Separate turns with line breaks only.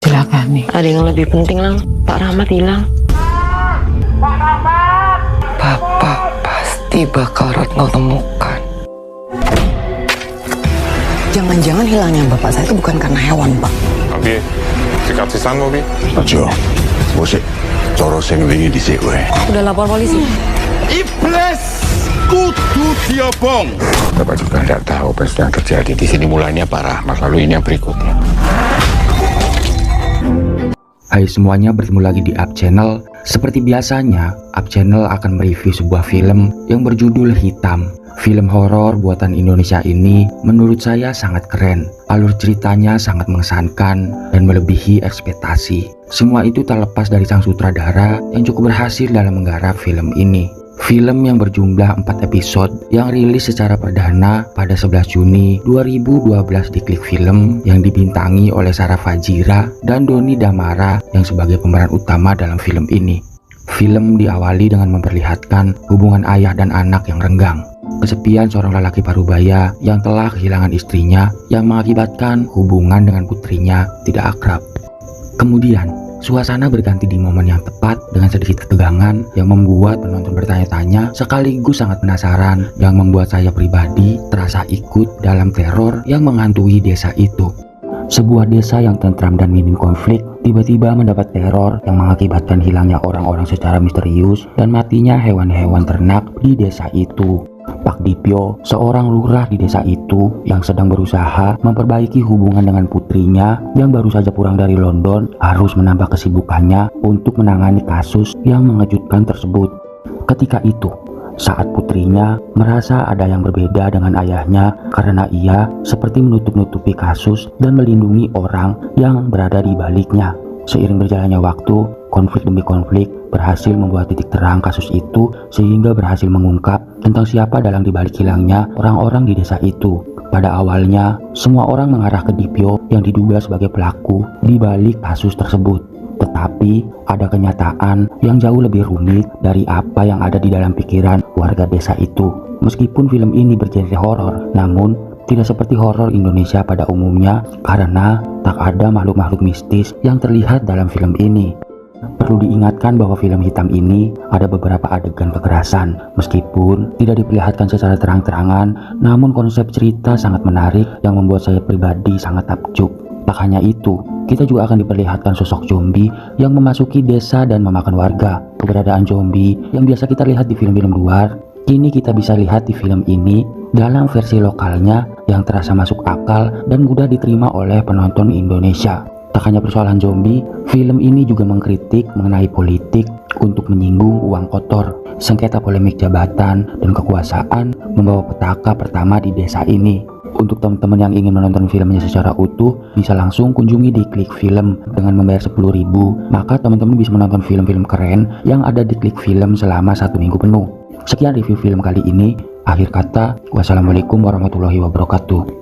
Silakan nih.
Ada yang lebih penting lang, Pak Rahmat hilang.
Bapak pasti bakal Retno temukan.
Jangan-jangan hilangnya bapak saya itu bukan karena hewan, Pak.
Abi, sikat sisan mau, Bi?
Ajo, bosik, coro sing wingi dhisik wae.
Udah lapor polisi.
Iblis kudu diobong.
Bapak juga tidak tahu apa yang sedang terjadi di sini. Mulainya Pak Rahmat, lalu ini yang berikutnya.
Hai semuanya, bertemu lagi di Up Channel. Seperti biasanya, Up Channel akan mereview sebuah film yang berjudul Hitam. Film horor buatan Indonesia ini menurut saya sangat keren. Alur ceritanya sangat mengesankan dan melebihi ekspektasi. Semua itu tak lepas dari sang sutradara yang cukup berhasil dalam menggarap film ini. Film yang berjumlah 4 episode yang rilis secara perdana pada 11 Juni 2012 di Klik Film yang dibintangi oleh Sarah Fajira dan Doni Damara yang sebagai pemeran utama dalam film ini. Film diawali dengan memperlihatkan hubungan ayah dan anak yang renggang. Kesepian seorang lelaki parubaya yang telah kehilangan istrinya yang mengakibatkan hubungan dengan putrinya tidak akrab. Kemudian, suasana berganti di momen yang tepat dengan sedikit ketegangan yang membuat penonton bertanya-tanya sekaligus sangat penasaran yang membuat saya pribadi terasa ikut dalam teror yang menghantui desa itu. Sebuah desa yang tentram dan minim konflik tiba-tiba mendapat teror yang mengakibatkan hilangnya orang-orang secara misterius dan matinya hewan-hewan ternak di desa itu. Pak Dipyo, seorang lurah di desa itu yang sedang berusaha memperbaiki hubungan dengan putrinya yang baru saja pulang dari London, harus menambah kesibukannya untuk menangani kasus yang mengejutkan tersebut. Ketika itu, saat putrinya merasa ada yang berbeda dengan ayahnya karena ia seperti menutup-nutupi kasus dan melindungi orang yang berada di baliknya. Seiring berjalannya waktu, konflik demi konflik berhasil membuat titik terang kasus itu sehingga berhasil mengungkap tentang siapa dalang dibalik hilangnya orang-orang di desa itu. Pada awalnya, semua orang mengarah ke Dipyo yang diduga sebagai pelaku di balik kasus tersebut. Tetapi ada kenyataan yang jauh lebih rumit dari apa yang ada di dalam pikiran warga desa itu. Meskipun film ini bergenre horor, namun tidak seperti horor Indonesia pada umumnya karena tak ada makhluk-makhluk mistis yang terlihat dalam film ini. Perlu diingatkan bahwa film Hitam ini ada beberapa adegan kekerasan. Meskipun tidak diperlihatkan secara terang-terangan, namun konsep cerita sangat menarik yang membuat saya pribadi sangat takjub. Tak hanya itu, kita juga akan diperlihatkan sosok zombie yang memasuki desa dan memakan warga. Keberadaan zombie yang biasa kita lihat di film-film luar, kini kita bisa lihat di film ini dalam versi lokalnya yang terasa masuk akal dan mudah diterima oleh penonton Indonesia. Tak hanya persoalan zombie, film ini juga mengkritik mengenai politik untuk menyinggung uang kotor, sengketa polemik jabatan dan kekuasaan membawa petaka pertama di desa ini. Untuk teman-teman yang ingin menonton filmnya secara utuh, bisa langsung kunjungi di Klik Film dengan membayar 10.000, maka teman-teman bisa menonton film-film keren yang ada di Klik Film selama 1 minggu penuh. Sekian review film kali ini. Akhir kata, wassalamualaikum warahmatullahi wabarakatuh.